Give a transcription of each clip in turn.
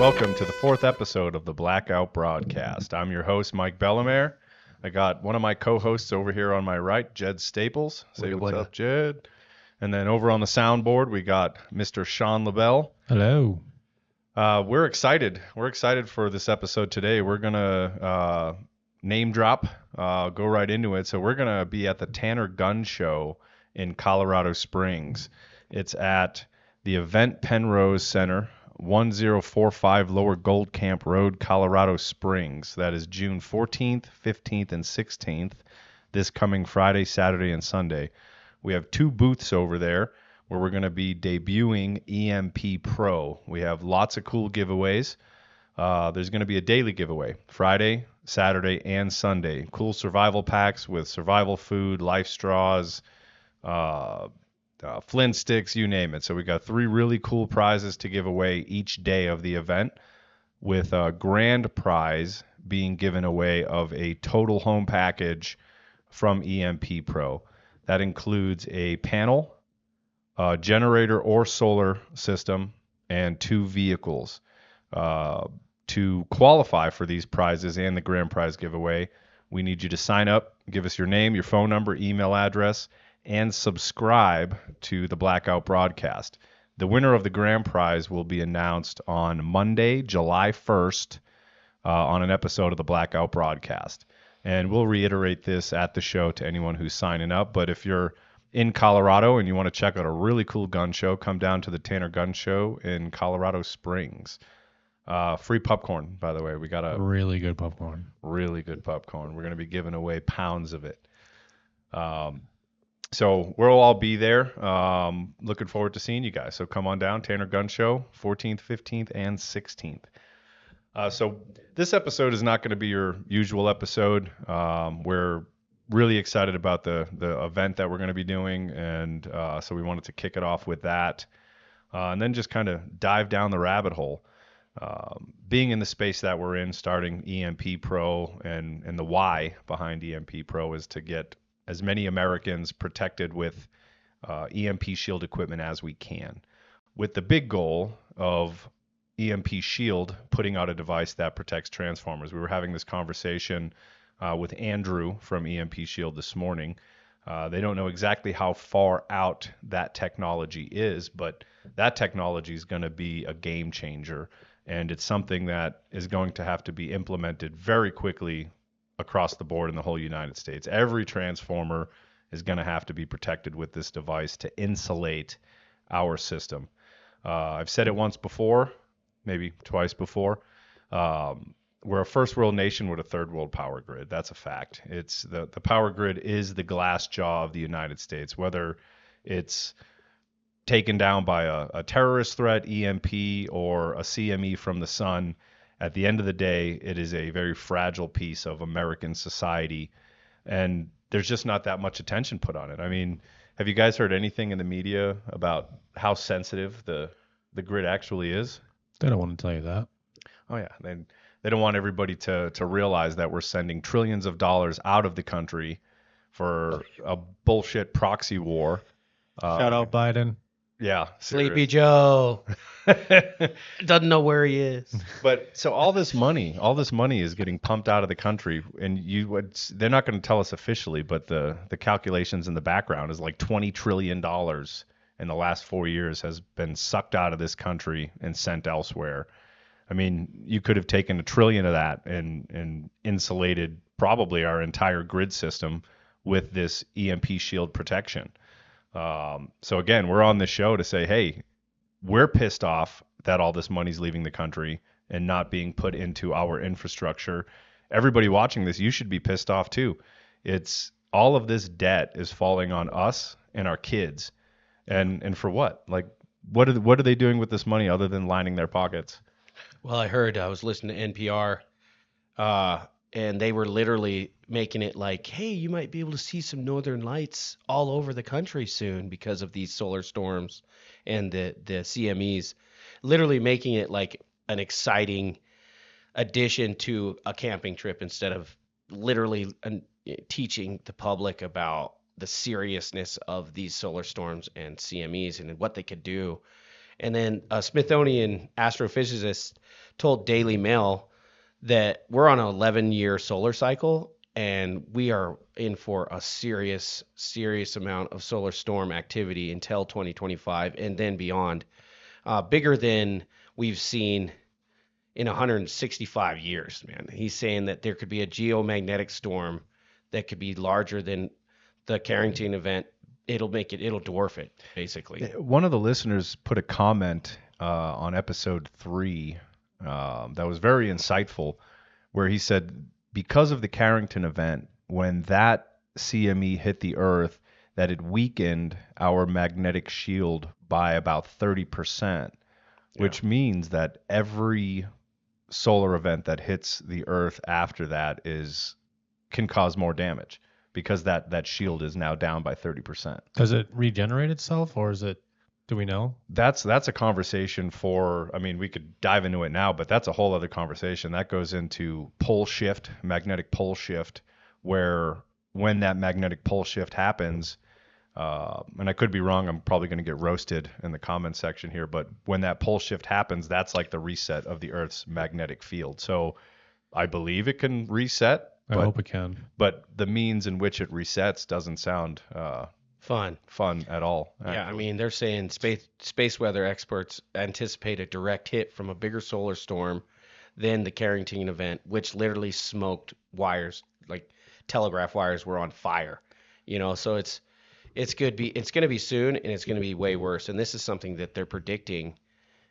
welcome to the fourth episode of the Blackout Broadcast. I'm your host, Mike Bellamere. I got one of my co-hosts over here on my right, Jed Staples. Say what's up, Jed. And then over on the soundboard, we got Mr. Sean LaBelle. Hello. We're excited. We're excited for this episode today. We're going to name drop, go right into it. So we're going to be at the Tanner Gun Show in Colorado Springs. It's at the Event Penrose Center, 1045 Lower Gold Camp Road, Colorado Springs. That is June 14th, 15th, and 16th, this coming Friday, Saturday, and Sunday. We have two booths over there where we're going to be debuting EMP Pro. We have lots of cool giveaways. There's going to be a daily giveaway, Friday, Saturday, and Sunday. Cool survival packs with survival food, life straws, flint sticks, you name it. So we got 3 really cool prizes to give away each day of the event, with a grand prize being given away of a total home package from EMP Pro. That includes a panel, a generator or solar system, and 2 vehicles. To qualify for these prizes and the grand prize giveaway, we need you to sign up, give us your name, your phone number, email address, and subscribe to the Blackout Broadcast. The winner of the grand prize will be announced on Monday, July 1st, on an episode of the Blackout Broadcast. And we'll reiterate this at the show to anyone who's signing up. But if you're in Colorado and you want to check out a really cool gun show, come down to the Tanner Gun Show in Colorado Springs. Free popcorn, by the way. We got a really good popcorn. Really good popcorn. We're going to be giving away pounds of it. So we'll all be there. Looking forward to seeing you guys. So come on down, Tanner Gun Show, 14th, 15th, and 16th. So this episode is not going to be your usual episode. We're really excited about the event that we're going to be doing, and so we wanted to kick it off with that, and then just kind of dive down the rabbit hole. Being in the space that we're in, starting EMP Pro, and the why behind EMP Pro is to get as many Americans protected with EMP shield equipment as we can, with the big goal of EMP Shield putting out a device that protects transformers. We were having this conversation with Andrew from EMP Shield this morning. They don't know exactly how far out that technology is, but that technology is going to be a game changer, and it's something that is going to have to be implemented very quickly across the board in the whole United States. Every transformer is going to have to be protected with this device to insulate our system. I've said it once before, maybe twice before. We're a first world nation with a third world power grid. That's a fact. It's the power grid is the glass jaw of the United States, whether it's taken down by a terrorist threat, EMP, or a CME from the sun. At the end of the day, it is a very fragile piece of American society, and there's just not that much attention put on it. I mean, have you guys heard anything in the media about how sensitive the grid actually is? They don't want to tell you that. Oh, yeah. They don't want everybody to realize that we're sending trillions of dollars out of the country for a bullshit proxy war. Shout out Biden. Yeah. Sleepy Joe. Doesn't know where he is. But so all this money is getting pumped out of the country, and they're not going to tell us officially, but the calculations in the background is like $20 trillion in the last 4 years has been sucked out of this country and sent elsewhere. I mean, you could have taken $1 trillion of that and insulated probably our entire grid system with this EMP shield protection. So again, we're on this show to say, hey, we're pissed off that all this money's leaving the country and not being put into our infrastructure. Everybody watching this, you should be pissed off too. It's all of this debt is falling on us and our kids. And for what? Like, what are they doing with this money other than lining their pockets? Well, I was listening to NPR, and they were literally making it like, hey, you might be able to see some northern lights all over the country soon because of these solar storms and the CMEs, literally making it like an exciting addition to a camping trip instead of literally teaching the public about the seriousness of these solar storms and CMEs and what they could do. And then a Smithsonian astrophysicist told Daily Mail that we're on an 11-year solar cycle, and we are in for a serious amount of solar storm activity until 2025 and then beyond, bigger than we've seen in 165 years, man. He's saying that there could be a geomagnetic storm that could be larger than the Carrington event. It'll dwarf it, basically. One of the listeners put a comment on episode 3 that was very insightful, where he said, because of the Carrington event, when that CME hit the Earth, that it weakened our magnetic shield by about 30%, which means that every solar event that hits the Earth after that can cause more damage, because that shield is now down by 30%. Does it regenerate itself, or do we know? That's a conversation for, I mean, we could dive into it now, but that's a whole other conversation. That goes into magnetic pole shift, where when that magnetic pole shift happens, and I could be wrong, I'm probably going to get roasted in the comment section here, but when that pole shift happens, that's like the reset of the Earth's magnetic field. So I believe it can reset. I hope it can. But the means in which it resets doesn't sound fun at all. Yeah, I mean, they're saying space weather experts anticipate a direct hit from a bigger solar storm than the Carrington event, which literally smoked wires, like telegraph wires were on fire. So it's going to be soon, and it's going to be way worse. And this is something that they're predicting.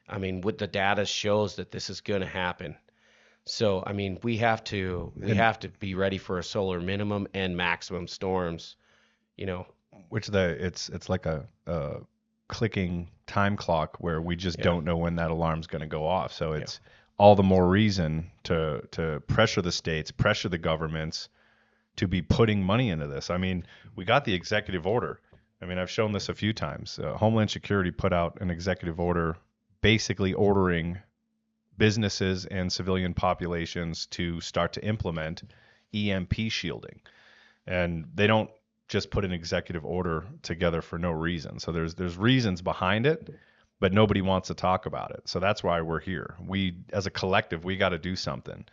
I mean, with the data shows that this is going to happen. So, I mean, we have to be ready for a solar minimum and maximum storms, Which it's like a clicking time clock where we just don't know when that alarm's going to go off. So it's all the more reason to pressure the states, pressure the governments to be putting money into this. I mean, we got the executive order. I mean, I've shown this a few times. Homeland Security put out an executive order basically ordering businesses and civilian populations to start to implement EMP shielding. And they don't just put an executive order together for no reason. So there's reasons behind it, but nobody wants to talk about it. So that's why we're here. We, as a collective, we got to do something.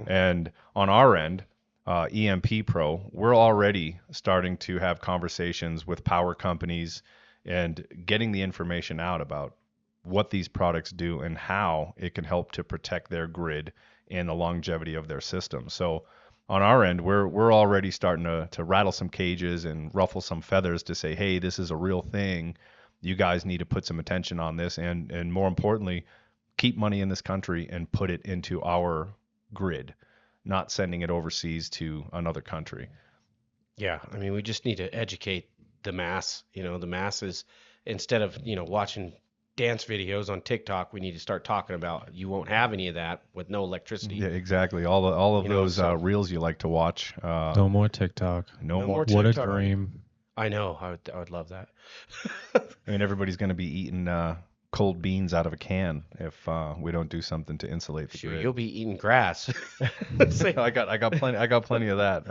And on our end, EMP Pro, we're already starting to have conversations with power companies and getting the information out about what these products do and how it can help to protect their grid and the longevity of their system. So on our end, we're already starting to rattle some cages and ruffle some feathers to say, hey, this is a real thing. You guys need to put some attention on this, and more importantly, keep money in this country and put it into our grid, not sending it overseas to another country. Yeah, I mean, we just need to educate the mass. The masses, instead of watching dance videos on TikTok, we need to start talking about you won't have any of that with no electricity. Yeah, exactly. All of those reels you like to watch. No more TikTok. No more What TikTok. a dream. I know. I would love that. I mean, everybody's going to be eating cold beans out of a can if we don't do something to insulate the grid. You'll be eating grass. I got plenty of that.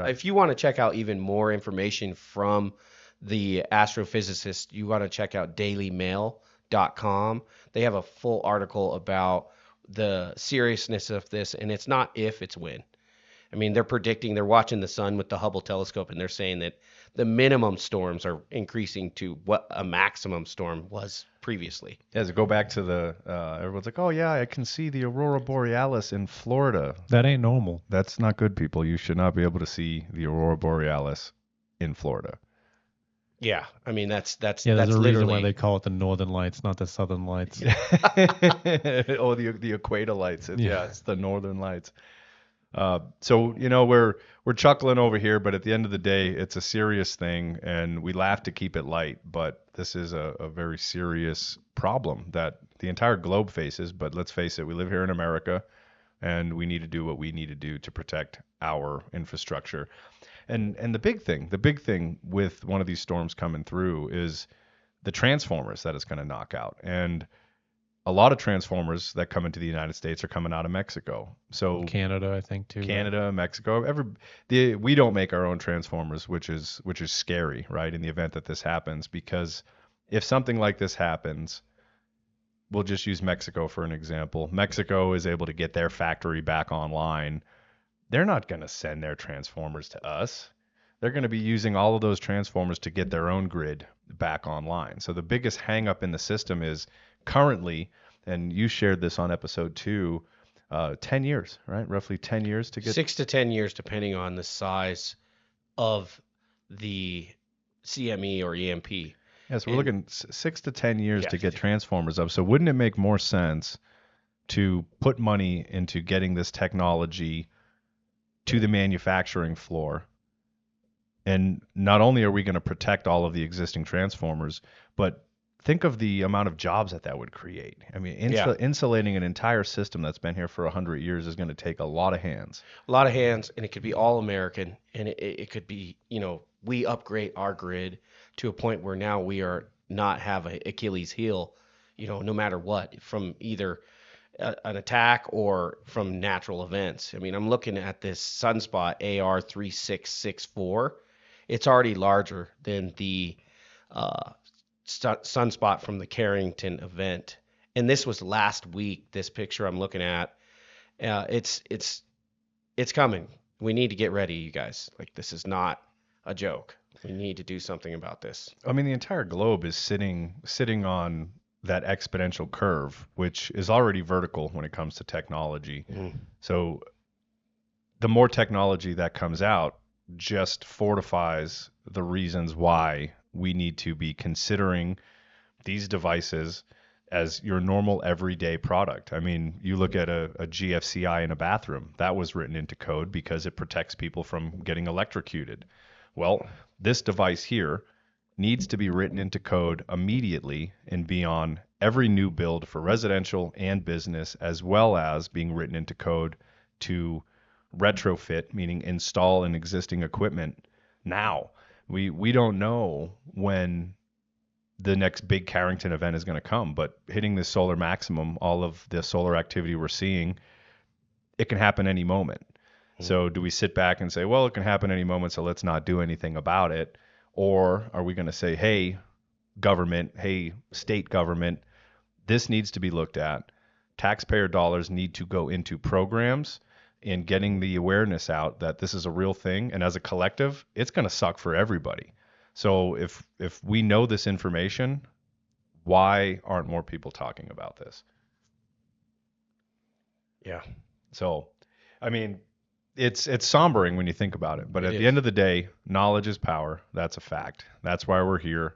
If you want to check out even more information from the astrophysicist, you want to check out dailymail.com. They have a full article about the seriousness of this, and it's not if, it's when. I mean, they're watching the sun with the Hubble telescope, and they're saying that the minimum storms are increasing to what a maximum storm was previously. Yeah, so go back to everyone's like, oh yeah, I can see the aurora borealis in Florida. That ain't normal. That's not good, people. You should not be able to see the aurora borealis in Florida. Yeah, I mean that's there's that's a reason literally why they call it the Northern Lights, not the Southern Lights. Oh, the equator lights. It's the Northern Lights. So we're chuckling over here, but at the end of the day, it's a serious thing, and we laugh to keep it light. But this is a very serious problem that the entire globe faces. But let's face it, we live here in America, and we need to do what we need to do to protect our infrastructure. And the big thing with one of these storms coming through is the transformers that it's going to knock out. And a lot of transformers that come into the United States are coming out of Mexico. So Canada, I think too. Canada, Mexico, we don't make our own transformers, which is scary, right? In the event that this happens, because if something like this happens, we'll just use Mexico for an example. Mexico is able to get their factory back online. They're not going to send their transformers to us. They're going to be using all of those transformers to get their own grid back online. So the biggest hangup in the system is currently, and you shared this on episode 2, 10 years, right? Roughly 10 years to get 6 to 10 years, depending on the size of the CME or EMP. Yeah, so we're looking 6 to 10 years to get 50. transformers up. So wouldn't it make more sense to put money into getting this technology to the manufacturing floor? And not only are we going to protect all of the existing transformers, but think of the amount of jobs that would create. I mean, insulating an entire system that's been here for 100 years is going to take a lot of hands. A lot of hands, and it could be all American, and it could be, we upgrade our grid to a point where now we are not have an Achilles heel, no matter what, from either an attack or from natural events. I mean, I'm looking at this sunspot AR3664. It's already larger than the sunspot from the Carrington event, and this was last week. This picture I'm looking at, it's coming. We need to get ready, you guys. Like, this is not a joke. We need to do something about this. I mean, the entire globe is sitting on that exponential curve, which is already vertical when it comes to technology. Mm. So the more technology that comes out just fortifies the reasons why we need to be considering these devices as your normal everyday product. I mean, you look at a GFCI in a bathroom, that was written into code because it protects people from getting electrocuted. Well, this device here needs to be written into code immediately and be on every new build for residential and business, as well as being written into code to retrofit, meaning install an existing equipment now. We don't know when the next big Carrington event is going to come, but hitting this solar maximum, all of the solar activity we're seeing, it can happen any moment. So do we sit back and say, well, it can happen any moment, so let's not do anything about it? Or are we going to say, hey, government, hey, state government, this needs to be looked at. Taxpayer dollars need to go into programs and getting the awareness out that this is a real thing. And as a collective, it's going to suck for everybody. So if we know this information, why aren't more people talking about this? Yeah. So, I mean, it's sombering when you think about it. But at the is. end of the day, knowledge is power. That's a fact. That's why we're here.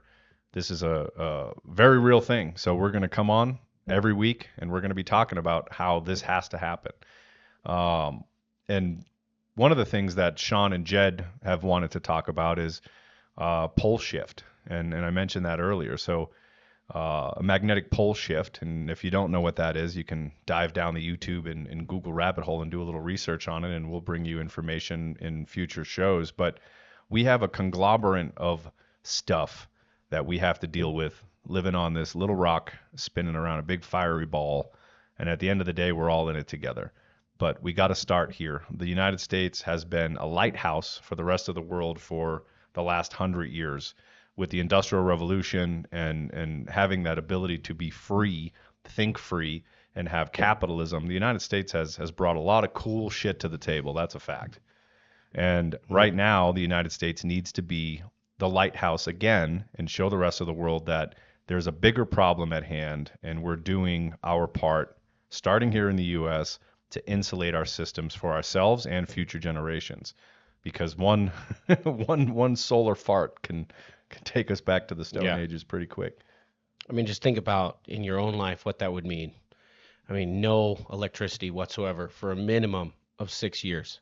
This is a very real thing. So we're going to come on every week, and we're going to be talking about how this has to happen. And one of the things that Sean and Jed have wanted to talk about is pole shift. And I mentioned that earlier. So a magnetic pole shift. And if you don't know what that is, you can dive down the YouTube and Google rabbit hole and do a little research on it, and we'll bring you information in future shows. But we have a conglomerate of stuff that we have to deal with living on this little rock spinning around a big fiery ball. And at the end of the day, we're all in it together. But we got to start here. The United States has been a lighthouse for the rest of the world for the last 100 years. With the Industrial Revolution and having that ability to be free, think free, and have capitalism, the United States has brought a lot of cool shit to the table. That's a fact. And right now, the United States needs to be the lighthouse again and show the rest of the world that there's a bigger problem at hand, and we're doing our part, starting here in the U.S., to insulate our systems for ourselves and future generations. Because one solar fart can take us back to the Stone Ages pretty quick. I mean, just think about in your own life what that would mean. I mean, no electricity whatsoever for a minimum of 6 years.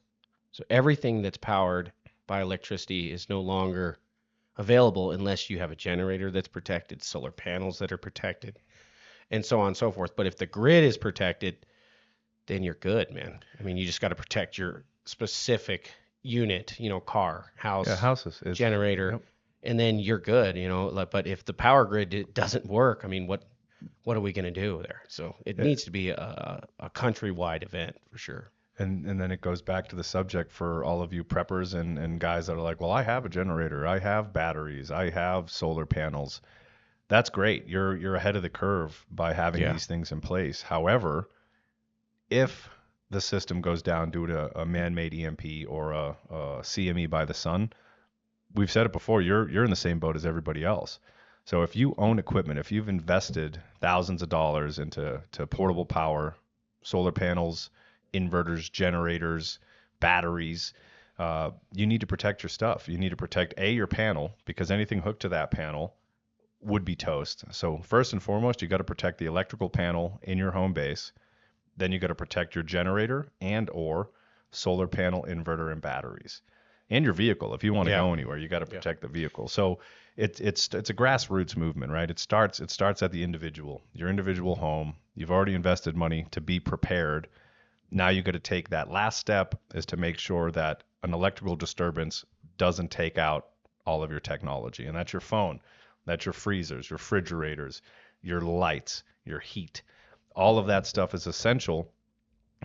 So everything that's powered by electricity is no longer available unless you have a generator that's protected, solar panels that are protected, and so on and so forth. But if the grid is protected, then you're good, man. I mean, you just got to protect your specific unit, car, house, houses, generator. Yep. And then you're good, but if the power grid doesn't work, I mean, what are we going to do there? So it needs to be a countrywide event for sure. And then it goes back to the subject for all of you preppers and guys that are like, well, I have a generator, I have batteries, I have solar panels. that's great. You're ahead of the curve by having these things in place. However, if the system goes down due to a man-made EMP or a CME by the sun, we've said it before, you're in the same boat as everybody else. So if you own equipment, if you've invested thousands of dollars into portable power, solar panels, inverters, generators, batteries, you need to protect your stuff. You need to protect your panel, because anything hooked to that panel would be toast. So first and foremost, you got to protect the electrical panel in your home base. Then you got to protect your generator and or solar panel, inverter, and batteries, and your vehicle. If you want to go anywhere, you got to protect the vehicle. So it's a grassroots movement, right? It starts at the individual, your individual home. You've already invested money to be prepared. Now you got to take that last step, is to make sure that an electrical disturbance doesn't take out all of your technology, and that's your phone, that's your freezers, your refrigerators, your lights, your heat. All of that stuff is essential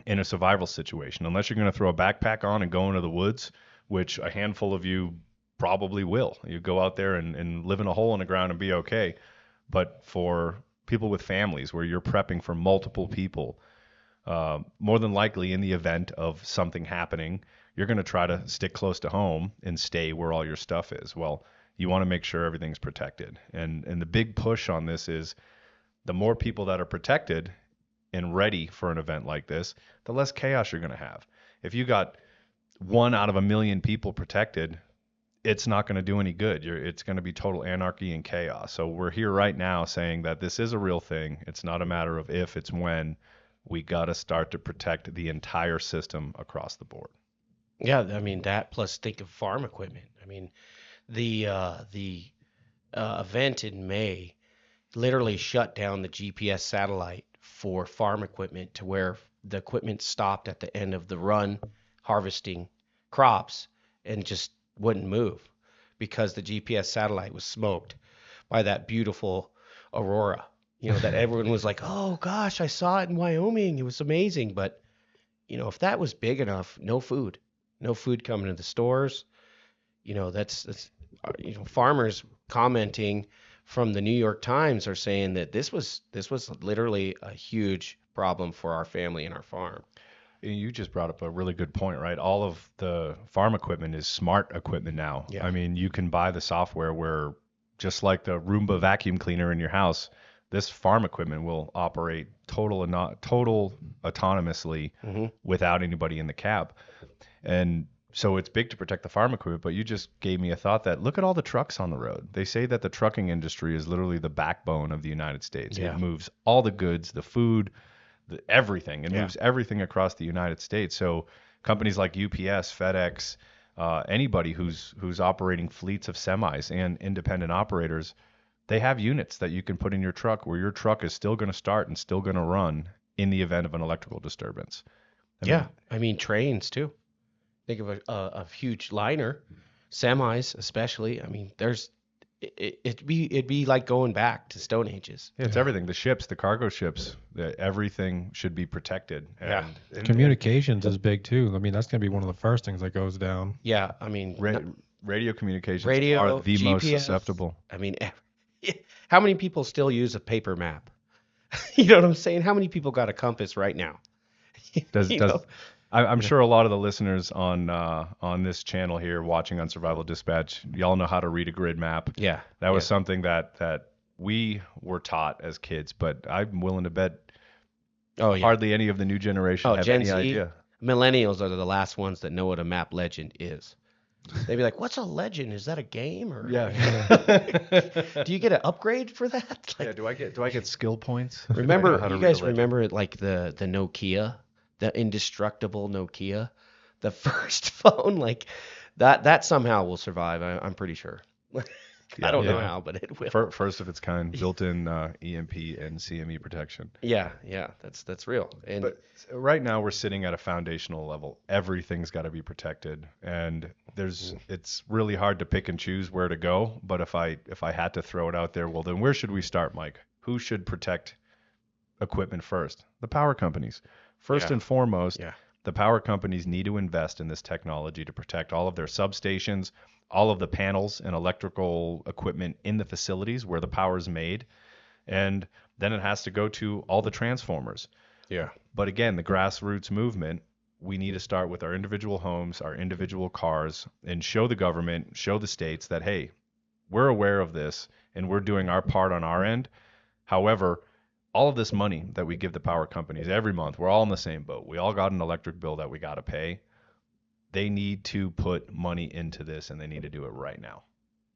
in a survival situation, unless you're going to throw a backpack on and go into the woods, which a handful of you probably will. You go out there and live in a hole in the ground and be okay. But for people with families where you're prepping for multiple people, more than likely in the event of something happening, you're going to try to stick close to home and stay where all your stuff is. Well, you want to make sure everything's protected. And the big push on this is the more people that are protected and ready for an event like this, the less chaos you're going to have. If you got 1 out of 1 million people protected, it's not going to do any good. It's going to be total anarchy and chaos. So we're here right now saying that this is a real thing. It's not a matter of if, it's when. We got to start to protect the entire system across the board. Yeah, I mean, that plus think of farm equipment. I mean, the event in May literally shut down the GPS satellite for farm equipment, to where the equipment stopped at the end of the run harvesting crops and just wouldn't move because the GPS satellite was smoked by that beautiful aurora. You know, that everyone was like, oh gosh, I saw it in Wyoming. It was amazing. But, you know, if that was big enough, no food coming to the stores. You know, that's you know, farmers commenting from the New York Times are saying that this was literally a huge problem for our family and our farm. You just brought up a really good point, right? All of the farm equipment is smart equipment now. Yeah. I mean, you can buy the software where, just like the Roomba vacuum cleaner in your house, this farm equipment will operate total autonomously without anybody in the cab. And so it's big to protect the farm equipment, but you just gave me a thought that look at all the trucks on the road. They say that the trucking industry is literally the backbone of the United States. Yeah. It moves all the goods, the food, everything. It moves everything across the United States. So companies like UPS, FedEx, anybody who's operating fleets of semis and independent operators, they have units that you can put in your truck where your truck is still going to start and still going to run in the event of an electrical disturbance. I mean trains too. Think of a huge liner, semis especially. I mean, it'd be like going back to Stone Ages. Yeah, it's everything. The ships, the cargo ships, everything should be protected. And Communications is big too. I mean, that's going to be one of the first things that goes down. Yeah, I mean, radio communications radio, are the GPS, most susceptible. I mean, how many people still use a paper map? You know what I'm saying? How many people got a compass right now? I'm sure a lot of the listeners on this channel here watching on Survival Dispatch, y'all know how to read a grid map. Yeah. That was something that we were taught as kids, but I'm willing to bet hardly any of the new generation have Gen any Z, idea. Millennials are the last ones that know what a map legend is. They'd be like, what's a legend? Is that a game? Or Yeah. do you get an upgrade for that? Like, do I get skill points? remember, you guys remember like the Nokia, the indestructible Nokia, the first phone, like that somehow will survive. I'm pretty sure. I don't know how, but it will. First of its kind, built-in EMP and CME protection. Yeah, that's real. But right now we're sitting at a foundational level. Everything's got to be protected, and it's really hard to pick and choose where to go. But if I had to throw it out there, well, then where should we start, Mike? Who should protect equipment first? The power companies. First and foremost, the power companies need to invest in this technology to protect all of their substations, all of the panels and electrical equipment in the facilities where the power is made, and then it has to go to all the transformers. Yeah. But again, the grassroots movement, we need to start with our individual homes, our individual cars, and show the government, show the states that, hey, we're aware of this and we're doing our part on our end. However, all of this money that we give the power companies every month, we're all in the same boat. We all got an electric bill that we got to pay. They need to put money into this, and they need to do it right now.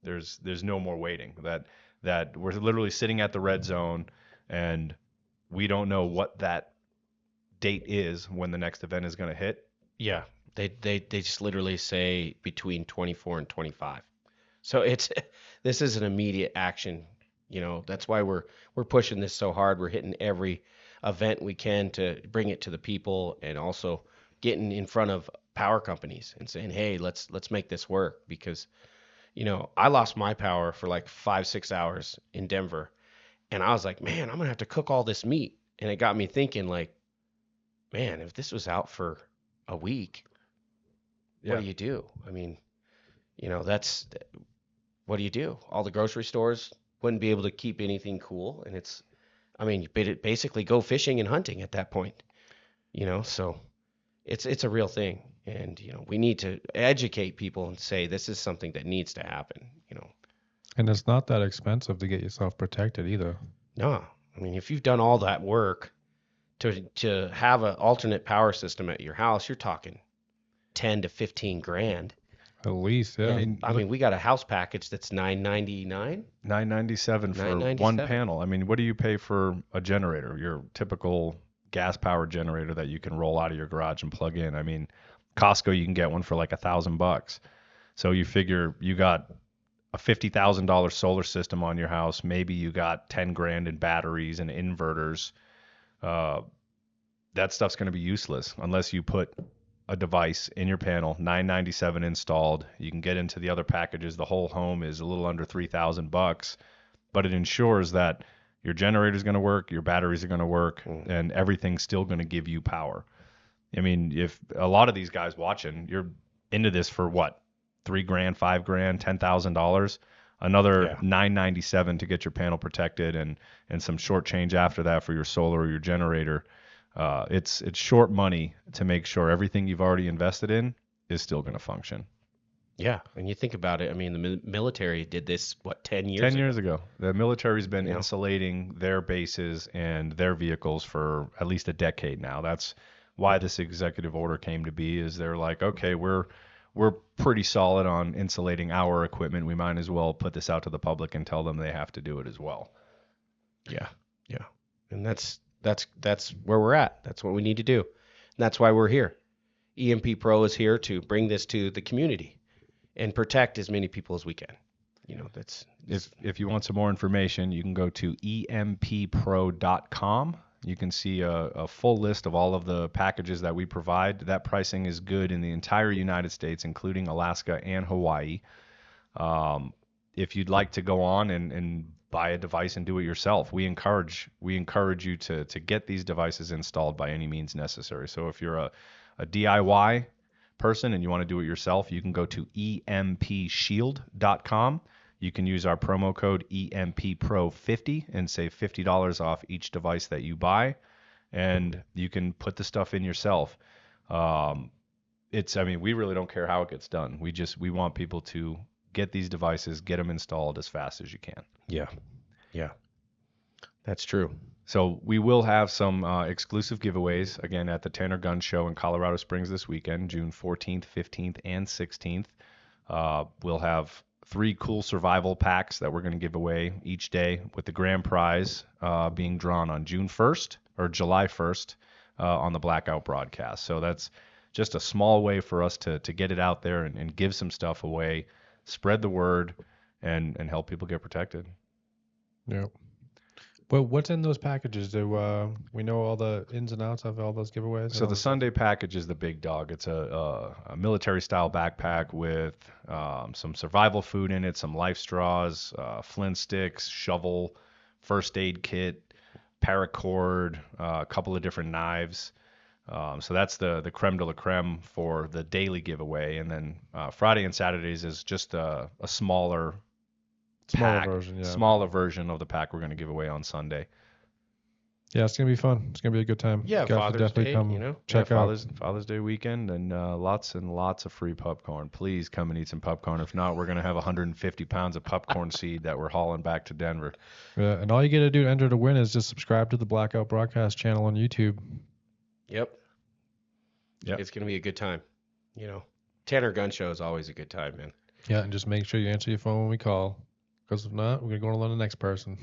There's no more waiting. That we're literally sitting at the red zone, and we don't know what that date is when the next event is going to hit. Yeah. They just literally say between 24 and 25. So this is an immediate action. That's why we're pushing this so hard. We're hitting every event we can to bring it to the people, and also getting in front of power companies and saying, hey, let's make this work. Because I lost my power for like 5-6 hours in Denver, and I was like, man, I'm gonna have to cook all this meat. And it got me thinking, like, man, if this was out for a week, what do you do? I mean, that's what do you do? All the grocery stores wouldn't be able to keep anything cool, and you basically go fishing and hunting at that point. So it's a real thing, and we need to educate people and say this is something that needs to happen. And it's not that expensive to get yourself protected either. No, if you've done all that work to have an alternate power system at your house, you're talking 10 to 15 grand. At least, yeah. And, we got a house package that's $999. $997 for one panel. What do you pay for a generator? Your typical gas powered generator that you can roll out of your garage and plug in. Costco, you can get one for like $1,000. So you figure you got a $50,000 solar system on your house. Maybe you got 10 grand in batteries and inverters. That stuff's going to be useless unless you put a device in your panel, $997 installed. You can get into the other packages. The whole home is a little under $3,000, but it ensures that your generator is going to work, your batteries are going to work, and everything's still going to give you power. If a lot of these guys watching, you're into this for what, $3 grand, $5 grand, $10,000, another $997 to get your panel protected, and some short change after that for your solar or your generator. It's short money to make sure everything you've already invested in is still going to function. Yeah, and you think about it. The military did this 10 years? 10 years ago. The military's been insulating their bases and their vehicles for at least a decade now. That's why this executive order came to be. Is they're like, okay, we're pretty solid on insulating our equipment. We might as well put this out to the public and tell them they have to do it as well. Yeah, and that's where we're at. That's what we need to do. And that's why we're here. EMP Pro is here to bring this to the community and protect as many people as we can. If you want some more information, you can go to emppro.com. You can see a full list of all of the packages that we provide. That pricing is good in the entire United States, including Alaska and Hawaii. If you'd like to go on and buy a device and do it yourself, we encourage you to get these devices installed by any means necessary. So if you're a DIY person and you want to do it yourself, you can go to empshield.com. You can use our promo code EMPPRO50 and save $50 off each device that you buy, and you can put the stuff in yourself. We really don't care how it gets done. We want people to get these devices, get them installed as fast as you can. Yeah, that's true. So we will have some exclusive giveaways, again, at the Tanner Gun Show in Colorado Springs this weekend, June 14th, 15th, and 16th. We'll have 3 cool survival packs that we're going to give away each day, with the grand prize being drawn on June 1st or July 1st on the Blackout Broadcast. So that's just a small way for us to get it out there and give some stuff away, spread the word, and help people get protected. Yeah. Well, what's in those packages? Do we know all the ins and outs of all those giveaways? So the Sunday package is the big dog. It's a military-style backpack with some survival food in it, some life straws, flint sticks, shovel, first aid kit, paracord, a couple of different knives. So that's the creme de la creme for the daily giveaway. And then Friday and Saturdays is just a smaller pack, version. Yeah. smaller version of the pack we're going to give away on Sunday. Yeah, it's gonna be fun. It's gonna be a good time. Yeah, Guys should Father's definitely Day, come you know? check out. Father's Day weekend, and lots of free popcorn. Please come and eat some popcorn. If not, we're going to have 150 pounds of popcorn seed that we're hauling back to Denver. Yeah, and all you got to do to enter to win is just subscribe to the Blackout Broadcast channel on YouTube. Yep. It's going to be a good time. You know, Tanner Gun Show is always a good time, man. Yeah, and just make sure you answer your phone when we call, because if not, we're gonna go on to the next person.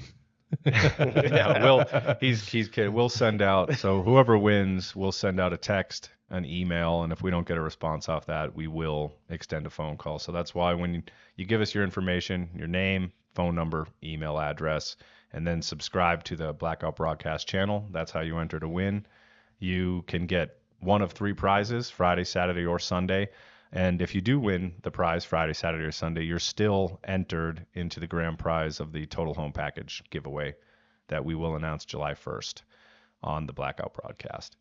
Yeah, he's kidding. We'll send out, so whoever wins, we'll send out a text, an email, and if we don't get a response off that, we will extend a phone call. So that's why when you give us your information, your name, phone number, email address, and then subscribe to the Blackout Broadcast channel, that's how you enter to win. You can get one of 3 prizes, Friday, Saturday, or Sunday. And if you do win the prize Friday, Saturday, or Sunday, you're still entered into the grand prize of the Total Home Package giveaway that we will announce July 1st on the Blackout Broadcast.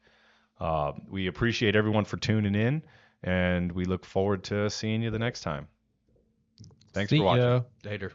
We appreciate everyone for tuning in, and we look forward to seeing you the next time. Thanks for watching. Later.